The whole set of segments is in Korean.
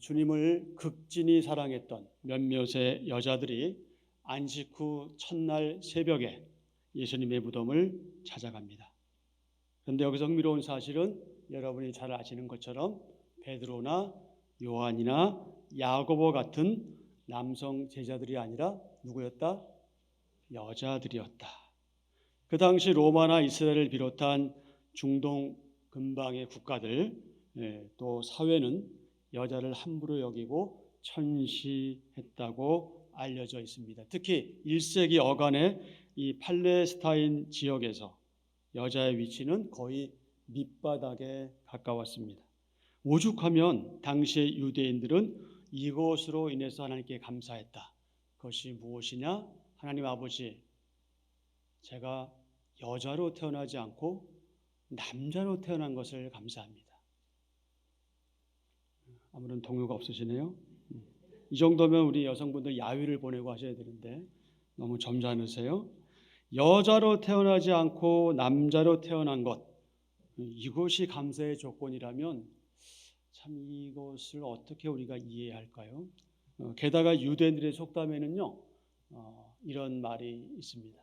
주님을 극진히 사랑했던 몇몇의 여자들이 안식 후 첫날 새벽에 예수님의 무덤을 찾아갑니다. 그런데 여기서 흥미로운 사실은 여러분이 잘 아시는 것처럼 베드로나 요한이나 야고보 같은 남성 제자들이 아니라 누구였다? 여자들이었다. 그 당시 로마나 이스라엘을 비롯한 중동 근방의 국가들, 또 사회는 여자를 함부로 여기고 천시했다고 알려져 있습니다. 특히 1세기 어간의 이 팔레스타인 지역에서 여자의 위치는 거의 밑바닥에 가까웠습니다. 오죽하면 당시의 유대인들은 이것으로 인해서 하나님께 감사했다. 그것이 무엇이냐? 하나님 아버지, 제가 여자로 태어나지 않고 남자로 태어난 것을 감사합니다. 아무런 동요가 없으시네요. 이 정도면 우리 여성분들 야유를 보내고 하셔야 되는데 너무 점잖으세요. 여자로 태어나지 않고 남자로 태어난 것, 이것이 감사의 조건이라면 참 이것을 어떻게 우리가 이해할까요? 게다가 유대인들의 속담에는요, 이런 말이 있습니다.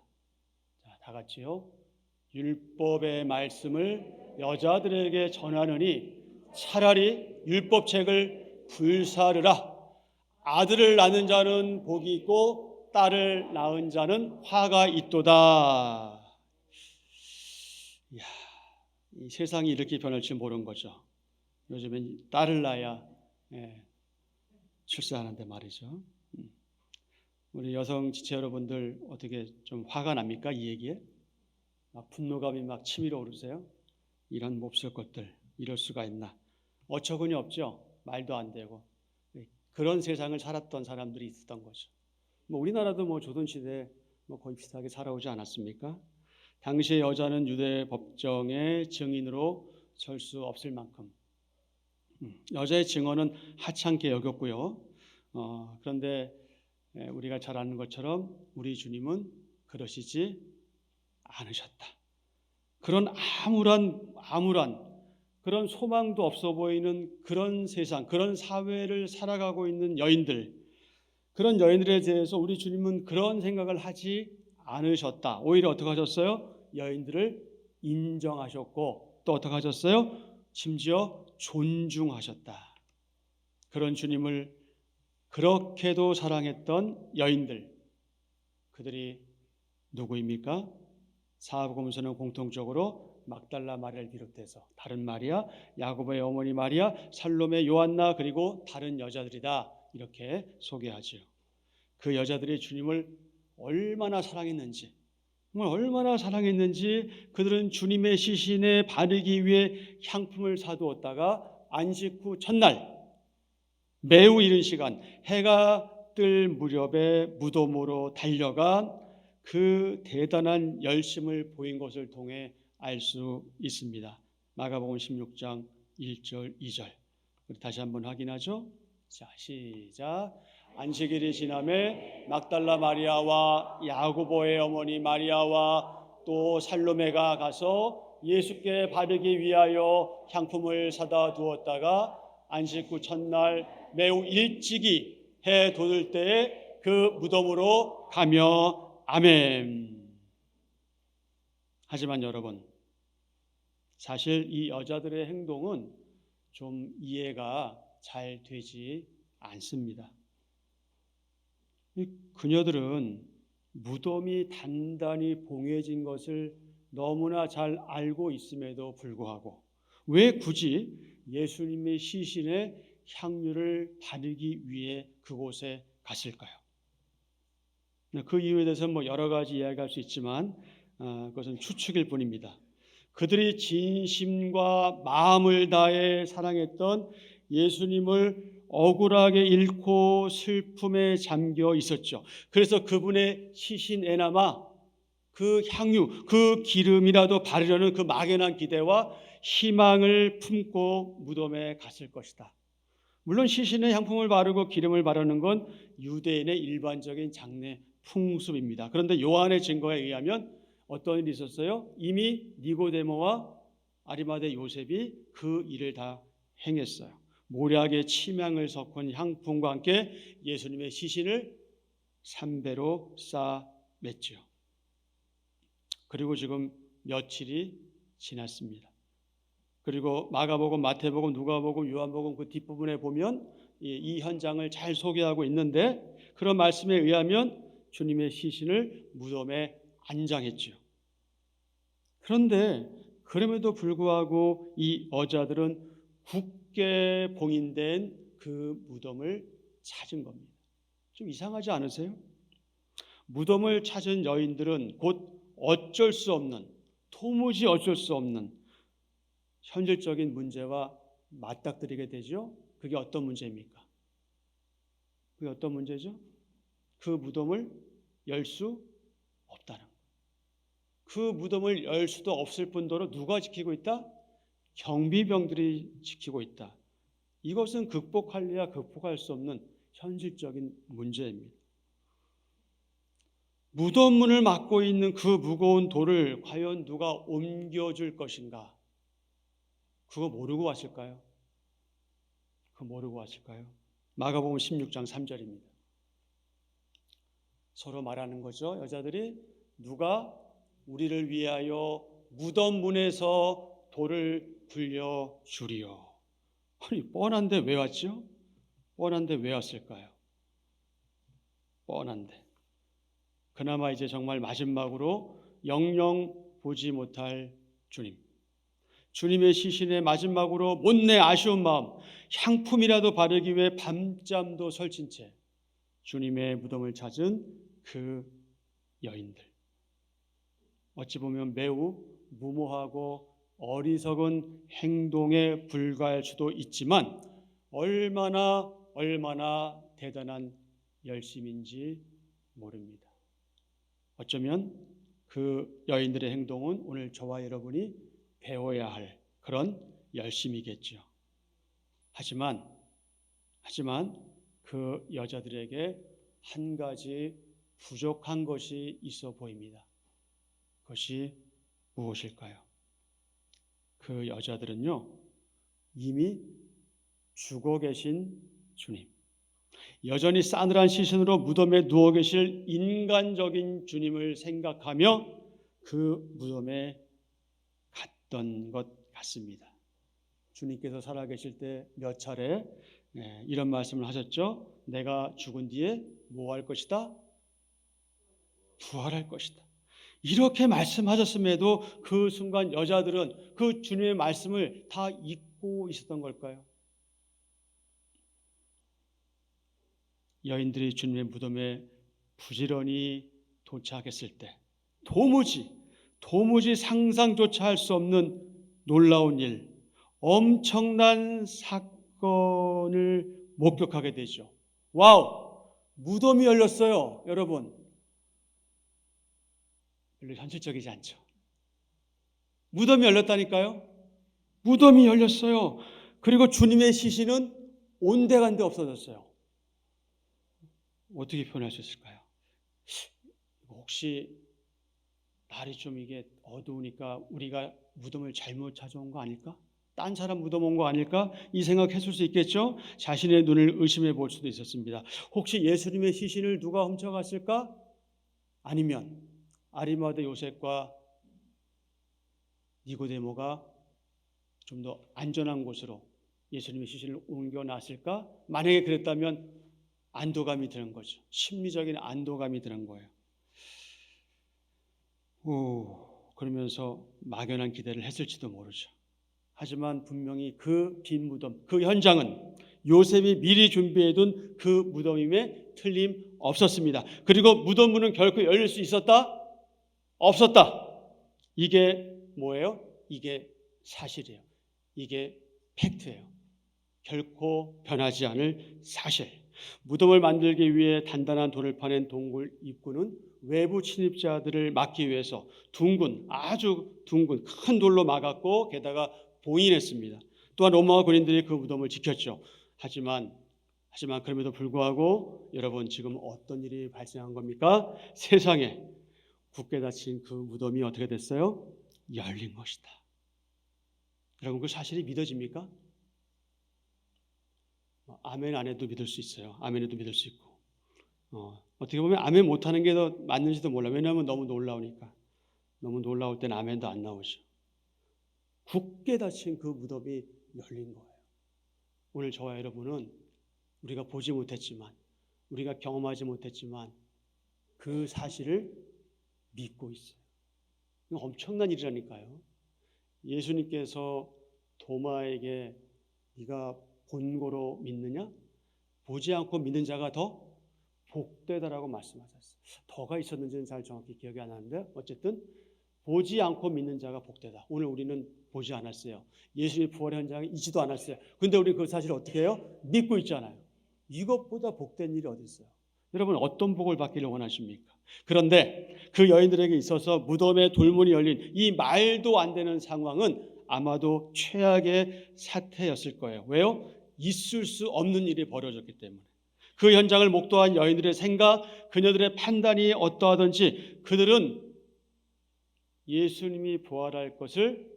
자, 다 같이요. 율법의 말씀을 여자들에게 전하느니 차라리 율법책을 불사르라. 아들을 낳는 자는 복이 있고 딸을 낳은 자는 화가 있도다. 이야, 이 세상이 이렇게 변할지 모르는 거죠. 요즘엔 딸을 낳아야 출산하는데 말이죠. 우리 여성 지체 여러분들 어떻게 좀 화가 납니까? 이 얘기에? 막 분노감이 막 치밀어 오르세요? 이런 몹쓸 것들, 이럴 수가 있나? 어처구니 없죠. 말도 안 되고. 그런 세상을 살았던 사람들이 있었던 거죠. 우리나라도 조선시대 거의 비슷하게 살아오지 않았습니까? 당시의 여자는 유대 법정의 증인으로 설 수 없을 만큼 여자의 증언은 하찮게 여겼고요. 그런데 우리가 잘 아는 것처럼 우리 주님은 그러시지 않으셨다. 그런 암울한 그런 소망도 없어 보이는 그런 세상, 그런 사회를 살아가고 있는 여인들, 그런 여인들에 대해서 우리 주님은 그런 생각을 하지 않으셨다. 오히려 어떻게 하셨어요? 여인들을 인정하셨고 또 어떻게 하셨어요? 심지어 존중하셨다. 그런 주님을 그렇게도 사랑했던 여인들, 그들이 누구입니까? 사복음서는 공통적으로 막달라 마리아를 비롯해서 다른 마리아, 야고보의 어머니 마리아, 살로메, 요한나 그리고 다른 여자들이다 이렇게 소개하죠. 그 여자들이 주님을 얼마나 사랑했는지, 정말 얼마나 사랑했는지 그들은 주님의 시신에 바르기 위해 향품을 사두었다가 안식 후 첫날 매우 이른 시간 해가 뜰 무렵에 무덤으로 달려간 그 대단한 열심을 보인 것을 통해 알 수 있습니다. 마가복음 16장 1절 2절 우리 다시 한번 확인하죠. 자, 시작. 안식일이 지남에 막달라 마리아와 야고보의 어머니 마리아와 또 살로메가 가서 예수께 바르기 위하여 향품을 사다 두었다가 안식 후 첫날 매우 일찍이 해 돋을 때에 그 무덤으로 가며 아멘. 하지만 여러분, 사실 이 여자들의 행동은 좀 이해가 잘 되지 않습니다. 그녀들은 무덤이 단단히 봉해진 것을 너무나 잘 알고 있음에도 불구하고 왜 굳이 예수님의 시신에 향유를 바르기 위해 그곳에 갔을까요? 그 이유에 대해서는 여러 가지 이야기할 수 있지만 그것은 추측일 뿐입니다. 그들이 진심과 마음을 다해 사랑했던 예수님을 억울하게 잃고 슬픔에 잠겨 있었죠. 그래서 그분의 시신에나마 그 향유, 그 기름이라도 바르려는 그 막연한 기대와 희망을 품고 무덤에 갔을 것이다. 물론 시신에 향품을 바르고 기름을 바르는 건 유대인의 일반적인 장례 풍습입니다. 그런데 요한의 증거에 의하면 어떤 일이 있었어요? 이미 니고데모와 아리마대 요셉이 그 일을 다 행했어요. 모략의 침향을 섞은 향품과 함께 예수님의 시신을 삼배로 쌓아 맸죠. 그리고 지금 며칠이 지났습니다. 그리고 마가복음, 마태복음, 누가복음, 요한복음 그 뒷부분에 보면 이 현장을 잘 소개하고 있는데, 그런 말씀에 의하면 주님의 시신을 무덤에 안장했죠. 그런데 그럼에도 불구하고 이 여자들은 굳게 봉인된 그 무덤을 찾은 겁니다. 좀 이상하지 않으세요? 무덤을 찾은 여인들은 곧 어쩔 수 없는, 도무지 어쩔 수 없는 현실적인 문제와 맞닥뜨리게 되죠. 그게 어떤 문제입니까? 그게 어떤 문제죠? 그 무덤을 열 수 없다는 것. 그 무덤을 열 수도 없을 뿐더러 누가 지키고 있다? 경비병들이 지키고 있다. 이것은 극복할래야 극복할 수 없는 현실적인 문제입니다. 무덤 문을 막고 있는 그 무거운 돌을 과연 누가 옮겨줄 것인가? 그거 모르고 왔을까요? 그거 모르고 왔을까요? 마가복음 16장 3절입니다. 서로 말하는 거죠. 여자들이 누가 우리를 위하여 무덤 문에서 돌을 굴려 주리요. 아니, 뻔한데 왜 왔죠? 뻔한데 왜 왔을까요? 뻔한데. 그나마 이제 정말 마지막으로 영영 보지 못할 주님. 주님의 시신에 마지막으로 못내 아쉬운 마음, 향품이라도 바르기 위해 밤잠도 설친 채 주님의 무덤을 찾은 그 여인들. 어찌 보면 매우 무모하고 어리석은 행동에 불과할 수도 있지만 얼마나 대단한 열심인지 모릅니다. 어쩌면 그 여인들의 행동은 오늘 저와 여러분이 배워야 할 그런 열심이겠죠. 하지만 그 여자들에게 한 가지 부족한 것이 있어 보입니다. 그것이 무엇일까요? 그 여자들은요, 이미 죽어 계신 주님, 여전히 싸늘한 시선으로 무덤에 누워 계실 인간적인 주님을 생각하며 그 무덤에 갔던 것 같습니다. 주님께서 살아계실 때 몇 차례 이런 말씀을 하셨죠. 내가 죽은 뒤에 뭐 할 것이다? 부활할 것이다. 이렇게 말씀하셨음에도 그 순간 여자들은 그 주님의 말씀을 다 잊고 있었던 걸까요? 여인들이 주님의 무덤에 부지런히 도착했을 때 도무지 상상조차 할 수 없는 놀라운 일, 엄청난 사건을 목격하게 되죠. 와우! 무덤이 열렸어요, 여러분. 별로 현실적이지 않죠. 무덤이 열렸다니까요. 무덤이 열렸어요. 그리고 주님의 시신은 온데간데 없어졌어요. 어떻게 표현할 수 있을까요? 혹시 날이 좀 이게 어두우니까 우리가 무덤을 잘못 찾아온 거 아닐까? 딴 사람 무덤 온 거 아닐까? 이 생각했을 수 있겠죠? 자신의 눈을 의심해 볼 수도 있었습니다. 혹시 예수님의 시신을 누가 훔쳐갔을까? 아니면 아리마대 요셉과 니고데모가 좀 더 안전한 곳으로 예수님의 시신을 옮겨놨을까? 만약에 그랬다면 안도감이 드는 거죠. 심리적인 안도감이 드는 거예요. 그러면서 막연한 기대를 했을지도 모르죠. 하지만 분명히 그 빈 무덤, 그 현장은 요셉이 미리 준비해둔 그 무덤임에 틀림없었습니다. 그리고 무덤 문은 결코 열릴 수 있었다? 없었다. 이게 뭐예요? 이게 사실이에요. 이게 팩트예요. 결코 변하지 않을 사실. 무덤을 만들기 위해 단단한 돌을 파낸 동굴 입구는 외부 침입자들을 막기 위해서 아주 둥근 큰 돌로 막았고 게다가 봉인했습니다. 또한 로마 군인들이 그 무덤을 지켰죠. 하지만 그럼에도 불구하고 여러분, 지금 어떤 일이 발생한 겁니까? 세상에 굳게 닫힌 그 무덤이 어떻게 됐어요? 열린 것이다. 여러분, 그 사실이 믿어집니까? 아멘 안 해도 믿을 수 있어요. 아멘 해도 믿을 수 있고. 어떻게 보면 아멘 못하는 게 더 맞는지도 몰라요. 왜냐하면 너무 놀라우니까. 너무 놀라울 때는 아멘도 안 나오죠. 굳게 닫힌 그 무덤이 열린 거예요. 오늘 저와 여러분은 우리가 보지 못했지만, 우리가 경험하지 못했지만 그 사실을 믿고 있어요. 이거 엄청난 일이라니까요. 예수님께서 도마에게 네가 본고로 믿느냐? 보지 않고 믿는 자가 더 복되다라고 말씀하셨어요. 더가 있었는지는 잘 정확히 기억이 안 나는데 어쨌든 보지 않고 믿는 자가 복되다. 오늘 우리는 보지 않았어요. 예수님의 부활의 현장에 있지도 않았어요. 근데 우리 그 사실을 어떻게 해요? 믿고 있잖아요. 이것보다 복된 일이 어디 있어요? 여러분 어떤 복을 받기를 원하십니까? 그런데 그 여인들에게 있어서 무덤의 돌문이 열린 이 말도 안 되는 상황은 아마도 최악의 사태였을 거예요. 왜요? 있을 수 없는 일이 벌어졌기 때문에. 그 현장을 목도한 여인들의 생각, 그녀들의 판단이 어떠하든지 그들은 예수님이 부활할 것을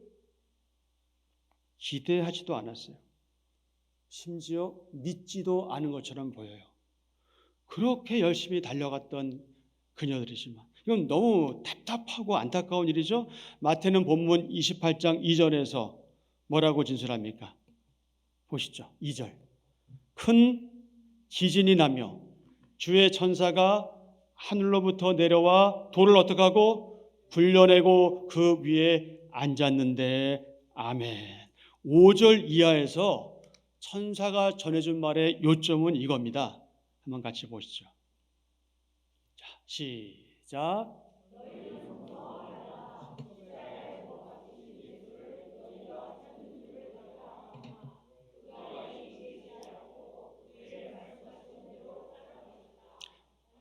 기대하지도 않았어요. 심지어 믿지도 않은 것처럼 보여요. 그렇게 열심히 달려갔던 그녀들이지만 이건 너무 답답하고 안타까운 일이죠. 마태는 본문 28장 2절에서 뭐라고 진술합니까? 보시죠. 2절. 큰 지진이 나며 주의 천사가 하늘로부터 내려와 돌을 어떻게 하고 굴려내고 그 위에 앉았는데 아멘. 5절 이하에서 천사가 전해준 말의 요점은 이겁니다. 한번 같이 보시죠. 자, 시작.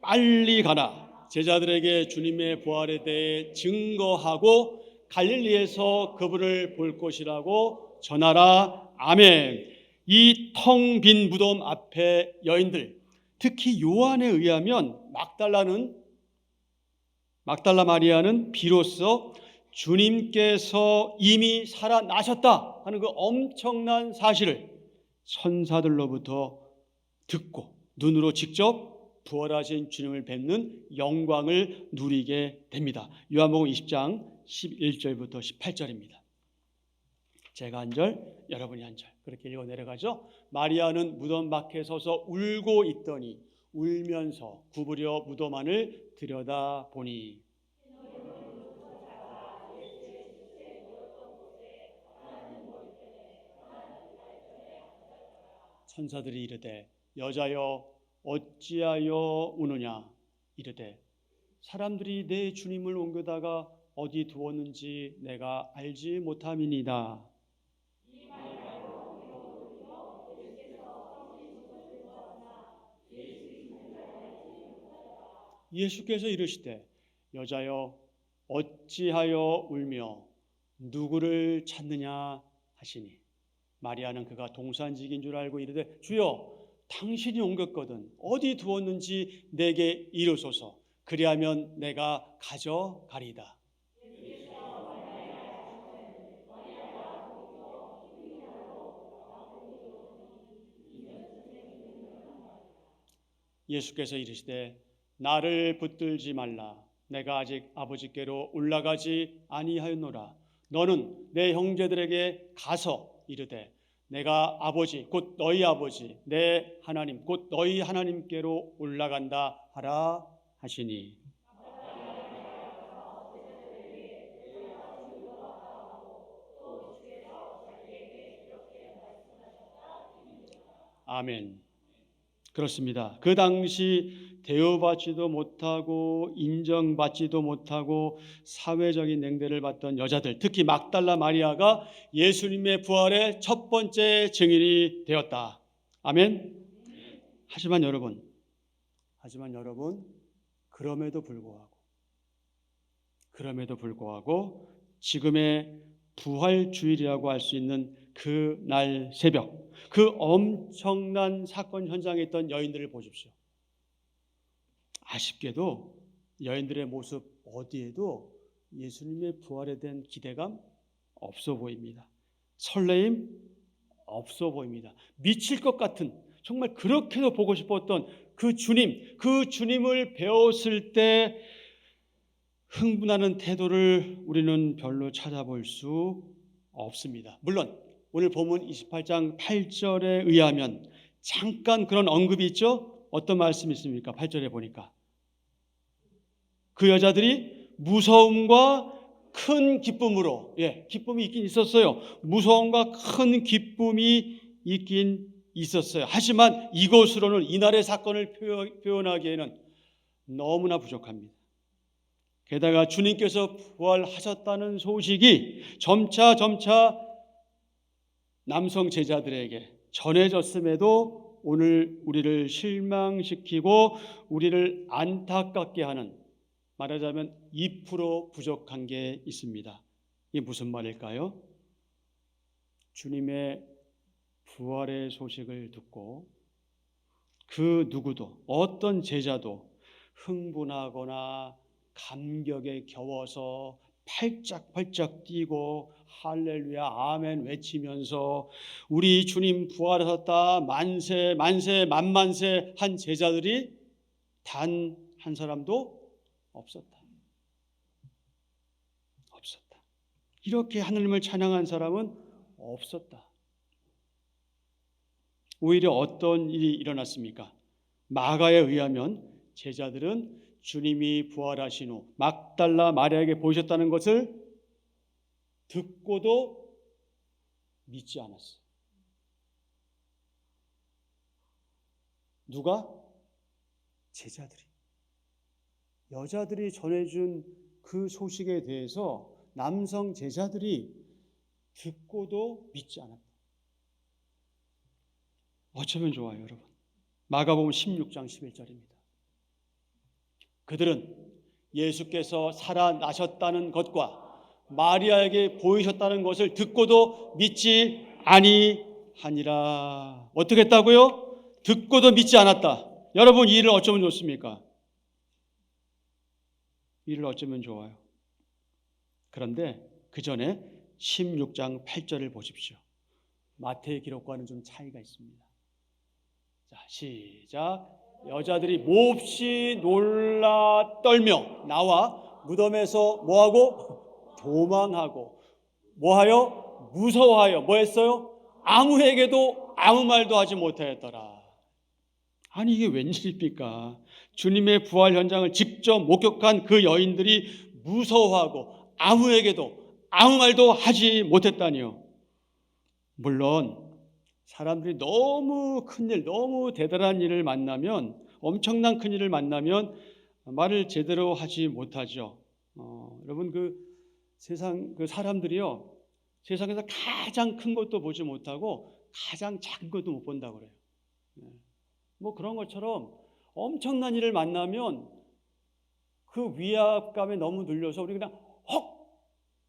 빨리 가라. 제자들에게 주님의 부활에 대해 증거하고 갈릴리에서 그분을 볼 것이라고 전하라. 아멘. 이 텅 빈 무덤 앞에 여인들, 특히 요한에 의하면 막달라 마리아는 비로소 주님께서 이미 살아나셨다 하는 그 엄청난 사실을 천사들로부터 듣고 눈으로 직접 부활하신 주님을 뵙는 영광을 누리게 됩니다. 요한복음 20장 11절부터 18절입니다. 제가 한 절, 여러분이 한 절 그렇게 읽어 내려가죠. 마리아는 무덤 밖에 서서 울고 있더니 울면서 구부려 무덤 안을 들여다보니 천사들이 이르되 여자여 어찌하여 우느냐 이르되 사람들이 내 주님을 옮겨다가 어디 두었는지 내가 알지 못함이니이다. 예수께서 이르시되 여자여 어찌하여 울며 누구를 찾느냐 하시니 마리아는 그가 동산직인 줄 알고 이르되 주여 당신이 옮겼거든 어디 두었는지 내게 이르소서 그리하면 내가 가져가리이다. 예수께서 이르시되 나를 붙들지 말라 내가 아직 아버지께로 올라가지 아니하였노라. 너는 내 형제들에게 가서 이르되 내가 아버지 곧 너희 아버지 내 하나님 곧 너희 하나님께로 올라간다 하라 하시니 아멘. 그렇습니다. 그 당시 대우받지도 못하고 인정받지도 못하고 사회적인 냉대를 받던 여자들, 특히 막달라 마리아가 예수님의 부활의 첫 번째 증인이 되었다. 아멘. 하지만 여러분, 그럼에도 불구하고 지금의 부활주일이라고 할 수 있는 그 날 새벽, 그 엄청난 사건 현장에 있던 여인들을 보십시오. 아쉽게도 여인들의 모습 어디에도 예수님의 부활에 대한 기대감 없어 보입니다. 설레임 없어 보입니다. 미칠 것 같은 정말 그렇게도 보고 싶었던 그 주님을 배웠을 때 흥분하는 태도를 우리는 별로 찾아볼 수 없습니다. 물론 오늘 본문 28장 8절에 의하면 잠깐 그런 언급이 있죠. 어떤 말씀이 있습니까? 8절에 보니까 그 여자들이 무서움과 큰 기쁨으로, 기쁨이 있긴 있었어요. 무서움과 큰 기쁨이 있긴 있었어요. 하지만 이것으로는 이날의 사건을 표현하기에는 너무나 부족합니다. 게다가 주님께서 부활하셨다는 소식이 점차 남성 제자들에게 전해졌음에도 오늘 우리를 실망시키고 우리를 안타깝게 하는, 말하자면 2% 부족한 게 있습니다. 이게 무슨 말일까요? 주님의 부활의 소식을 듣고 그 누구도, 어떤 제자도 흥분하거나 감격에 겨워서 팔짝팔짝 뛰고 할렐루야 아멘 외치면서 우리 주님 부활하셨다 만세 만세 만만세 한 제자들이 단 한 사람도 없었다. 이렇게 하나님을 찬양한 사람은 없었다. 오히려 어떤 일이 일어났습니까? 마가에 의하면 제자들은 주님이 부활하신 후 막달라 마리아에게 보이셨다는 것을 듣고도 믿지 않았어요. 누가? 제자들이. 여자들이 전해준 그 소식에 대해서 남성 제자들이 듣고도 믿지 않았다. 어쩌면 좋아요, 여러분. 마가복음 16장 11절입니다. 그들은 예수께서 살아나셨다는 것과 마리아에게 보이셨다는 것을 듣고도 믿지 아니하니라. 어떻게 했다고요? 듣고도 믿지 않았다. 여러분, 이 일을 어쩌면 좋습니까? 이 일을 어쩌면 좋아요. 그런데 그 전에 16장 8절을 보십시오. 마태의 기록과는 좀 차이가 있습니다. 자, 시작. 여자들이 몹시 놀라 떨며 나와 무덤에서 뭐하고? 도망하고 뭐하여? 무서워하여 뭐했어요? 아무에게도 아무 말도 하지 못하였더라. 아니 이게 웬일입니까? 주님의 부활 현장을 직접 목격한 그 여인들이 무서워하고 아무에게도 아무 말도 하지 못했다니요. 물론 사람들이 너무 큰일, 너무 대단한 일을 만나면, 엄청난 큰일을 만나면 말을 제대로 하지 못하죠. 여러분 그 사람들이요, 세상에서 가장 큰 것도 보지 못하고 가장 작은 것도 못 본다고 그래요. 뭐 그런 것처럼 엄청난 일을 만나면 그 위압감에 너무 눌려서 우리 그냥 헉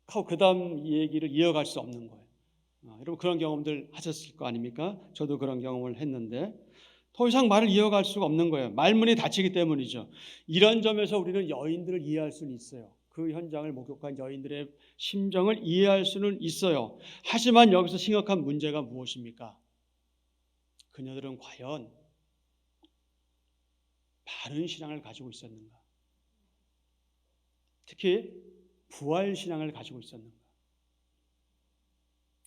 하고 그 다음 얘기를 이어갈 수 없는 거예요. 여러분 그런 경험들 하셨을 거 아닙니까? 저도 그런 경험을 했는데 더 이상 말을 이어갈 수가 없는 거예요. 말문이 닫히기 때문이죠. 이런 점에서 우리는 여인들을 이해할 수는 있어요. 그 현장을 목격한 여인들의 심정을 이해할 수는 있어요. 하지만 여기서 심각한 문제가 무엇입니까? 그녀들은 과연 바른 신앙을 가지고 있었는가? 특히 부활 신앙을 가지고 있었는가?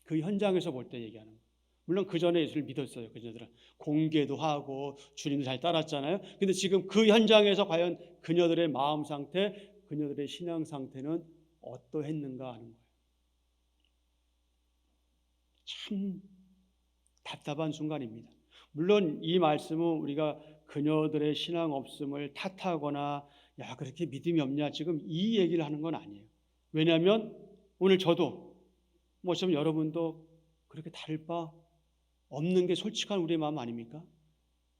그 현장에서 볼 때 얘기하는 거예요. 물론 그 전에 예수를 믿었어요. 그녀들은 공개도 하고 주님도 잘 따랐잖아요. 근데 지금 그 현장에서 과연 그녀들의 마음 상태, 그녀들의 신앙 상태는 어떠했는가 하는 거예요. 참 답답한 순간입니다. 물론 이 말씀은 우리가 그녀들의 신앙 없음을 탓하거나 야 그렇게 믿음이 없냐 지금 이 얘기를 하는 건 아니에요. 왜냐하면 오늘 저도 뭐 어쩌면 여러분도 그렇게 다를 바 없는 게 솔직한 우리의 마음 아닙니까?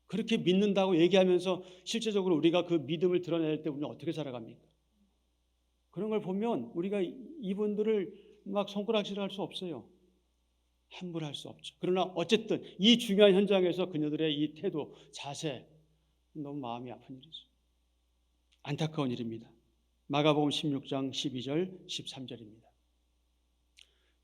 그렇게 믿는다고 얘기하면서 실제적으로 우리가 그 믿음을 드러낼 때 우리는 어떻게 살아갑니까? 그런 걸 보면 우리가 이분들을 막 손가락질할 수 없어요. 함부로 할 수 없죠. 그러나 어쨌든 이 중요한 현장에서 그녀들의 이 태도, 자세 너무 마음이 아픈 일이죠. 안타까운 일입니다. 마가복음 16장 12절 13절입니다.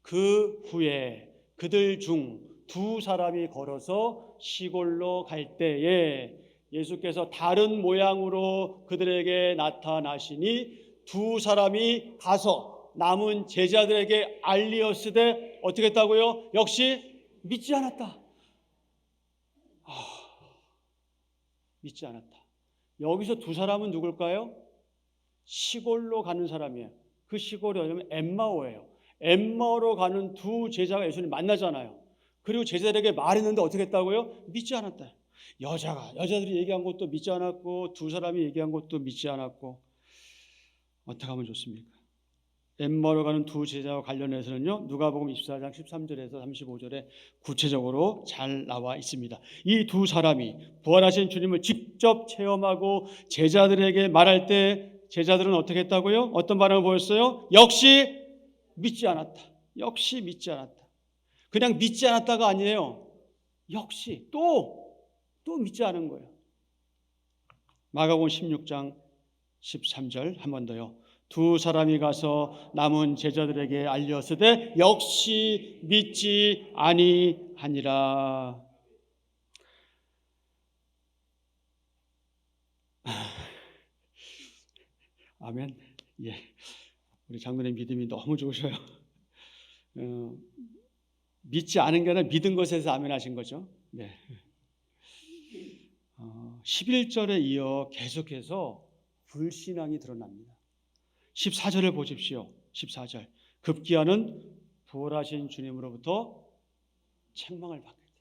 그 후에 그들 중 두 사람이 걸어서 시골로 갈 때에 예수께서 다른 모양으로 그들에게 나타나시니 두 사람이 가서 남은 제자들에게 알리었으되 어떻게 했다고요? 역시 믿지 않았다. 믿지 않았다. 여기서 두 사람은 누굴까요? 시골로 가는 사람이에요. 그 시골이 어디냐면 엠마오예요. 엠마오로 가는 두 제자가 예수님 만나잖아요. 그리고 제자들에게 말했는데 어떻게 했다고요? 믿지 않았다. 여자들이 얘기한 것도 믿지 않았고 두 사람이 얘기한 것도 믿지 않았고 어떻게 하면 좋습니까? 엠마오로 가는 두 제자와 관련해서는요, 누가복음 24장 13절에서 35절에 구체적으로 잘 나와 있습니다. 이 두 사람이 부활하신 주님을 직접 체험하고 제자들에게 말할 때 제자들은 어떻게 했다고요? 어떤 반응을 보였어요? 역시 믿지 않았다. 역시 믿지 않았다. 그냥 믿지 않았다가 아니에요. 역시 또 믿지 않은 거예요. 마가복음 16장 13절 한 번 더요. 두 사람이 가서 남은 제자들에게 알렸으되 역시 믿지 아니하니라. 아멘. 예, 우리 장로님 믿음이 너무 좋으셔요. 믿지 않은 게 아니라 믿은 것에서 아멘 하신 거죠. 네. 11절에 이어 계속해서 불신앙이 드러납니다. 14절을 보십시오. 14절. 급기야는 부활하신 주님으로부터 책망을 받게 돼요.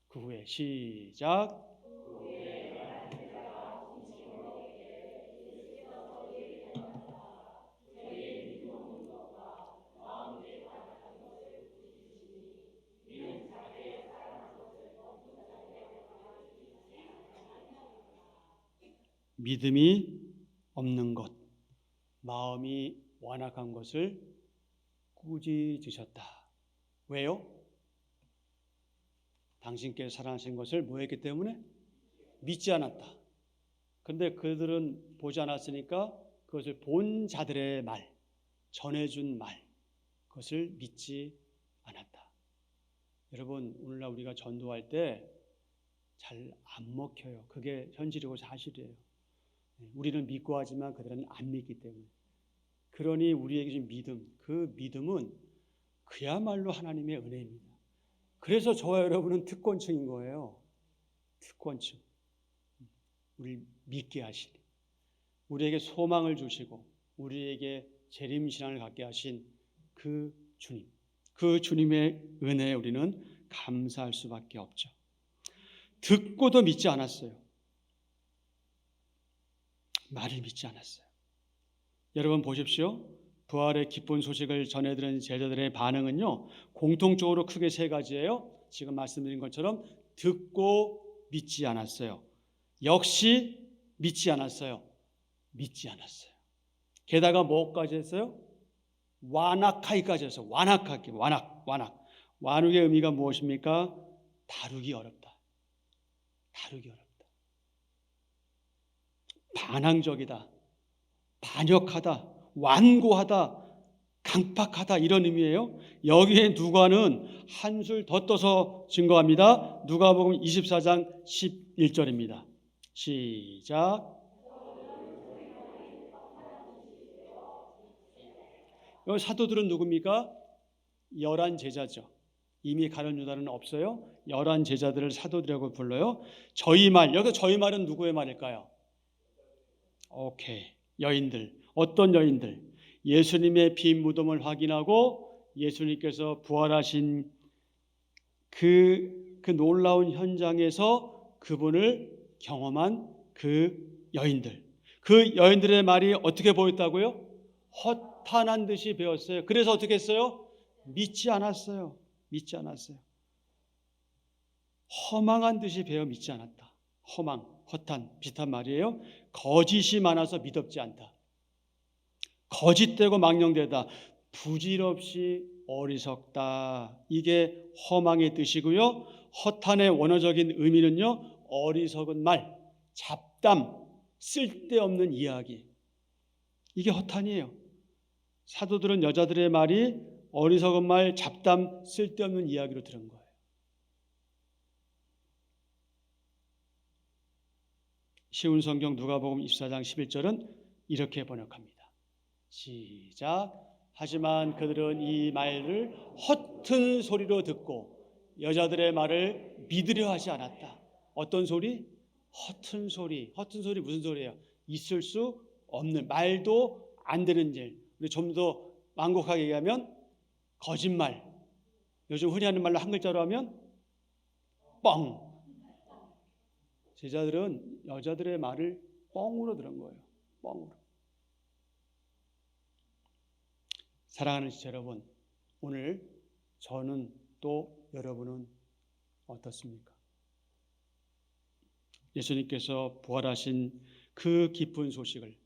그 후에 시작. 믿음이 없는 것, 마음이 완악한 것을 꾸짖으셨다. 왜요? 당신께서 사랑하신 것을 뭐 했기 때문에? 믿지 않았다. 그런데 그들은 보지 않았으니까 그것을 본 자들의 말, 전해준 말, 그것을 믿지 않았다. 여러분, 오늘날 우리가 전도할 때 잘 안 먹혀요. 그게 현실이고 사실이에요. 우리는 믿고 하지만 그들은 안 믿기 때문에. 그러니 우리에게 준 믿음, 그 믿음은 그야말로 하나님의 은혜입니다. 그래서 저와 여러분은 특권층인 거예요. 특권층. 우리 믿게 하시니, 우리에게 소망을 주시고 우리에게 재림신앙을 갖게 하신 그 주님, 그 주님의 은혜에 우리는 감사할 수밖에 없죠. 듣고도 믿지 않았어요. 말을 믿지 않았어요. 여러분 보십시오. 부활의 기쁜 소식을 전해들은 제자들의 반응은요, 공통적으로 크게 세 가지예요. 지금 말씀드린 것처럼 듣고 믿지 않았어요. 역시 믿지 않았어요. 믿지 않았어요. 게다가 뭐까지 했어요? 완악하기까지 했어요. 완악하기, 완악. 완악의 의미가 무엇입니까? 다루기 어렵다. 다루기 어렵다. 반항적이다. 반역하다. 완고하다. 강팍하다. 이런 의미예요. 여기에 누가는 한술 더 떠서 증거합니다. 누가복음 24장 11절입니다. 시작. 여기 사도들은 누굽니까? 11 제자죠. 이미 가룟 유다는 없어요. 11 제자들을 사도들이라고 불러요. 저희 말, 여기 저희 말은 누구의 말일까요? 오케이. 여인들. 어떤 여인들? 예수님의 빈 무덤을 확인하고 예수님께서 부활하신 그 놀라운 현장에서 그분을 경험한 그 여인들. 그 여인들의 말이 어떻게 보였다고요? 허탄한 듯이 배웠어요. 그래서 어떻게 했어요? 믿지 않았어요. 믿지 않았어요. 허망한 듯이 배워 믿지 않았다. 허망, 허탄 비슷한 말이에요. 거짓이 많아서 믿었지 않다. 거짓되고 망령되다. 부질없이 어리석다. 이게 허망의 뜻이고요. 허탄의 원어적인 의미는요, 어리석은 말, 잡담, 쓸데없는 이야기. 이게 허탄이에요. 사도들은 여자들의 말이 어리석은 말, 잡담, 쓸데없는 이야기로 들은 거예요. 쉬운 성경 누가복음 24장 11절은 이렇게 번역합니다. 시작. 하지만 그들은 이 말을 허튼 소리로 듣고 여자들의 말을 믿으려 하지 않았다. 어떤 소리? 허튼 소리. 허튼 소리 무슨 소리예요? 있을 수 없는, 말도 안 되는 일. 우리 좀 더 완곡하게 얘기하면 거짓말. 요즘 흔히 하는 말로 한 글자로 하면 뻥. 제자들은 여자들의 말을 뻥으로 들은 거예요. 뻥으로. 사랑하는 지체 여러분, 오늘 저는 또 여러분은 어떻습니까? 예수님께서 부활하신 그 기쁜 소식을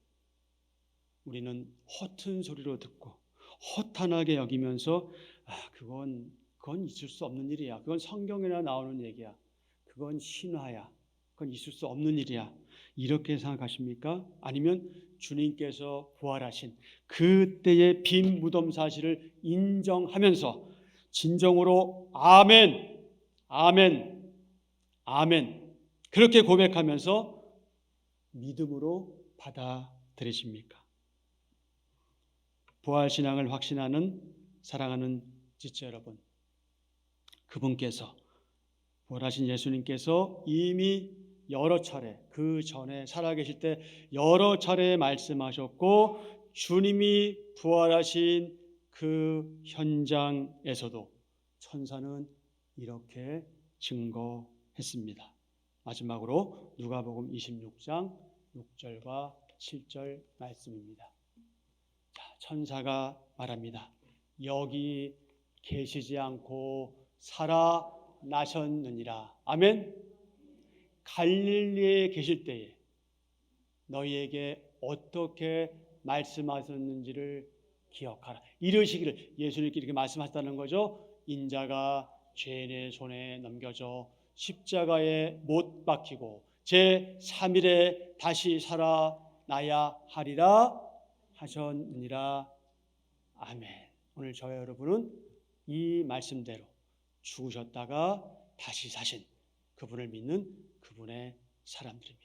우리는 허튼 소리로 듣고 허탄하게 여기면서 그건 있을 수 없는 일이야. 그건 성경에나 나오는 얘기야. 그건 신화야. 그건 있을 수 없는 일이야. 이렇게 생각하십니까? 아니면 주님께서 부활하신 그때의 빈 무덤 사실을 인정하면서 진정으로 아멘, 아멘, 아멘 그렇게 고백하면서 믿음으로 받아들이십니까? 부활신앙을 확신하는 사랑하는 지체 여러분, 그분께서 부활하신 예수님께서 이미 여러 차례 그 전에 살아계실 때 여러 차례 말씀하셨고 주님이 부활하신 그 현장에서도 천사는 이렇게 증거했습니다. 마지막으로 누가복음 26장 6절과 7절 말씀입니다. 천사가 말합니다. 여기 계시지 않고 살아나셨느니라. 아멘. 갈릴리에 계실 때에 너희에게 어떻게 말씀하셨는지를 기억하라. 이러시기를 예수님께 이렇게 말씀하셨다는 거죠. 인자가 죄인의 손에 넘겨져 십자가에 못 박히고 제3일에 다시 살아나야 하리라 하셨느니라. 아멘. 오늘 저와 여러분은 이 말씀대로 죽으셨다가 다시 사신 그분을 믿는 그분의 사람들입니다.